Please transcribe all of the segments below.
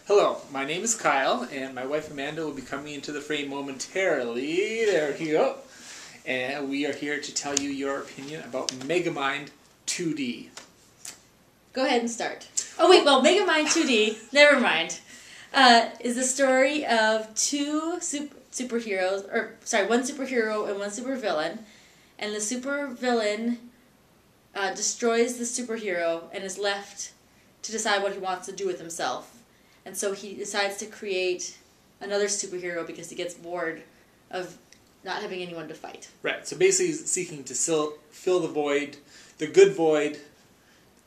Hello, my name is Kyle, and my wife Amanda will be coming into the frame momentarily. There you go. And we are here to tell you your opinion about Megamind 2D. Go ahead and start. Oh wait, well, Megamind 2D, never mind, is the story of two superheroes, one superhero and one supervillain, and the supervillain destroys the superhero and is left to decide what he wants to do with himself. And so he decides to create another superhero because he gets bored of not having anyone to fight. Right, so basically he's seeking to fill the void, the good void,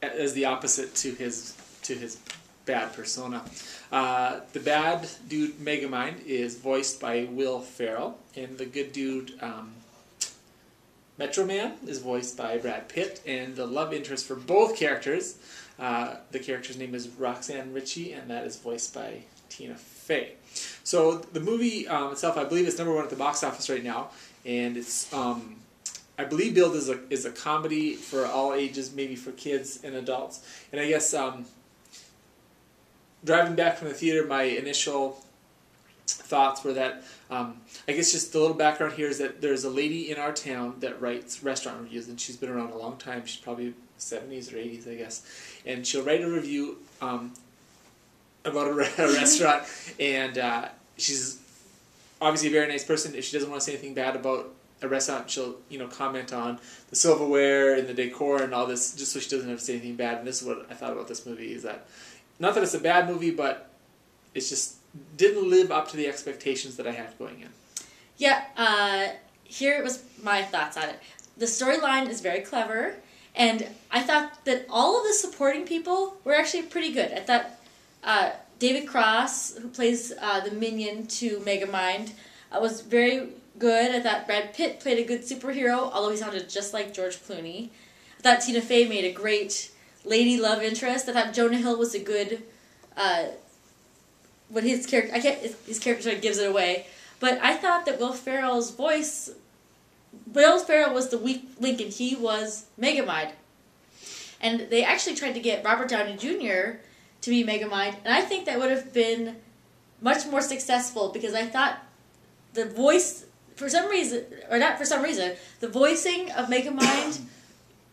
as the opposite to his bad persona. The bad dude Megamind is voiced by Will Ferrell, and the good dude Metro Man is voiced by Brad Pitt, and the love interest for both characters, the character's name is Roxanne Ritchie, and that is voiced by Tina Fey. So the movie itself, I believe, is #1 at the box office right now, and it's I believe billed as a comedy for all ages, maybe for kids and adults. And I guess driving back from the theater, my initial thoughts were that I guess just the little background here is that there's a lady in our town that writes restaurant reviews, and she's been around a long time. She's probably 70s or 80s, I guess, and she'll write a review about a restaurant, and she's obviously a very nice person. If she doesn't want to say anything bad about a restaurant, she'll comment on the silverware and the decor and all this, just so she doesn't have to say anything bad. And this is what I thought about this movie, is that not that it's a bad movie, but it's just didn't live up to the expectations that I had going in. Yeah, here was my thoughts on it. The storyline is very clever, and I thought that all of the supporting people were actually pretty good. I thought David Cross, who plays the minion to Megamind, was very good. I thought Brad Pitt played a good superhero, although he sounded just like George Clooney. I thought Tina Fey made a great lady love interest. I thought Jonah Hill was a good... his character sort of gives it away. But I thought that Will Ferrell was the weak link, and he was Megamind. And they actually tried to get Robert Downey Jr. to be Megamind, and I think that would have been much more successful, because I thought the voice, for some reason, or not for some reason, the voicing of Megamind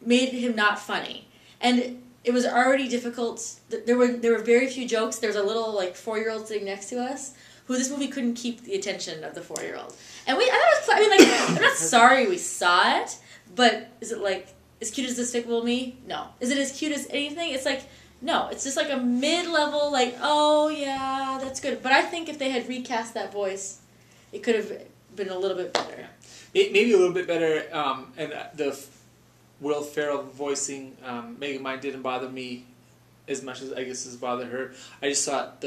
made him not funny. And it was already difficult. There were very few jokes. There was a little 4-year-old sitting next to us who this movie couldn't keep the attention of the 4-year-old. And I'm not sorry we saw it, but is it as cute as Despicable Me? No. Is it as cute as anything? It's no. It's just a mid-level, oh yeah, that's good. But I think if they had recast that voice, it could have been a little bit better. Maybe a little bit better, and the Will Ferrell voicing Megamind didn't bother me as much as I guess has bothered her. I just thought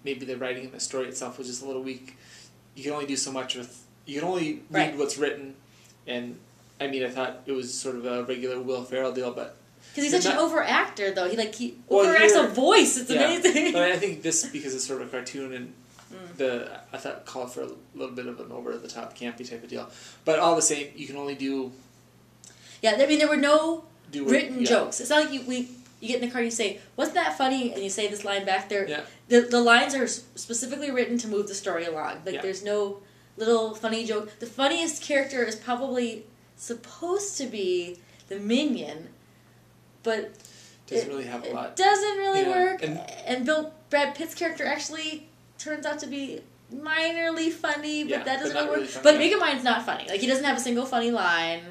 maybe the writing and the story itself was just a little weak. You can only do so much with... You can only read what's written, and I thought it was sort of a regular Will Ferrell deal, but... Because he's such an over-actor, though. He overacts a voice. It's amazing. But I think this, because it's sort of a cartoon, and I thought called for a little bit of an over-the-top, campy type of deal. But all the same, you can only do... Yeah, there were no written jokes. It's not like you get in the car and you say, "Wasn't that funny?" and you say this line back there. Yeah. The lines are specifically written to move the story along. There's no little funny joke. The funniest character is probably supposed to be the minion, but doesn't really have a lot. It doesn't really work. And Brad Pitt's character actually turns out to be minorly funny, but that doesn't really work. Really funny, but Megamind's not funny. He doesn't have a single funny line.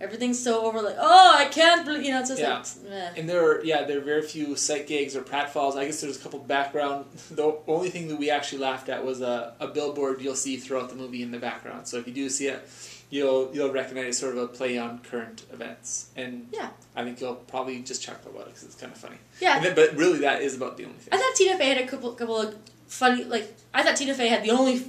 Everything's so over, I can't believe, it's just meh. And there are very few sight gags or pratfalls. I guess there's a couple background. The only thing that we actually laughed at was a billboard you'll see throughout the movie in the background. So if you do see it, you'll recognize it's sort of a play on current events. And I think you'll probably just chuckle about it because it's kind of funny. Yeah. But really, that is about the only thing. I thought Tina Fey had a couple of funny, I thought Tina Fey had the only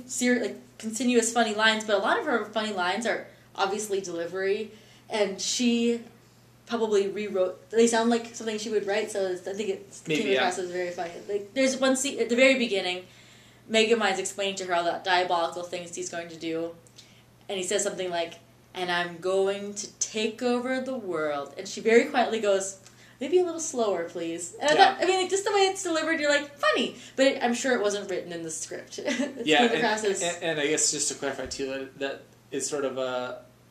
continuous funny lines, but a lot of her funny lines are obviously delivery. And she probably rewrote... They sound like something she would write, so I think it came across as very funny. There's one scene at the very beginning, Megamind's explaining to her all the diabolical things he's going to do. And he says something like, "And I'm going to take over the world." And she very quietly goes, maybe a little slower, please. And Yeah. I mean, like, just the way it's delivered, you're like, funny. But I'm sure it wasn't written in the script. Yeah, and I guess just to clarify too, that is sort of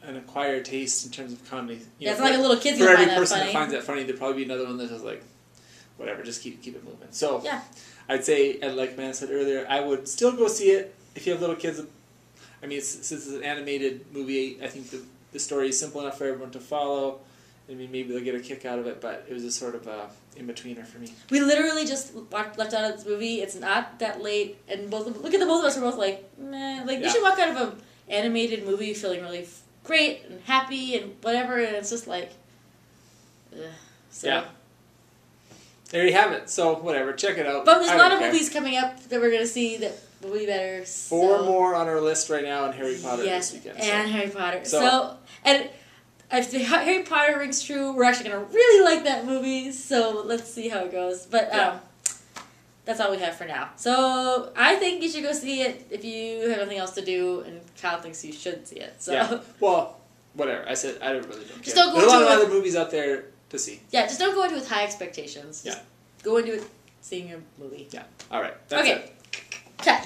an acquired taste in terms of comedy. Yeah, it's not like a little kid's for gonna every find that person funny. that finds that funny, there'll probably be another one that is like, whatever, just keep it moving. So Yeah. I'd say, and like Amanda said earlier, I would still go see it if you have little kids. I mean, since it's an animated movie, I think the story is simple enough for everyone to follow. I mean, maybe they'll get a kick out of it, but it was a sort of a in-betweener for me. We literally just left out of this movie. It's not that late, and look at the both of us. We're both like, meh. Like, you should walk out of an animated movie feeling really great and happy and whatever, and it's just like, ugh. So. Yeah. There you have it. So, whatever. Check it out. But there's I a lot don't of care. movies coming up that we're going to see that will be better. So. 4 more on our list right now, and Harry Potter Yes, this weekend. and So. Harry Potter. So- And if the Harry Potter rings true, we're actually going to really like that movie, so let's see how it goes. But that's all we have for now. So I think you should go see it if you have nothing else to do, and Kyle thinks you should see it. So Yeah. Well, whatever. I said I really don't care. Just don't go There's a lot of into it- other movies out there to see. yeah, just don't go into it with high expectations. Just go into it seeing a movie. Yeah. All right. That's Okay. it. Okay.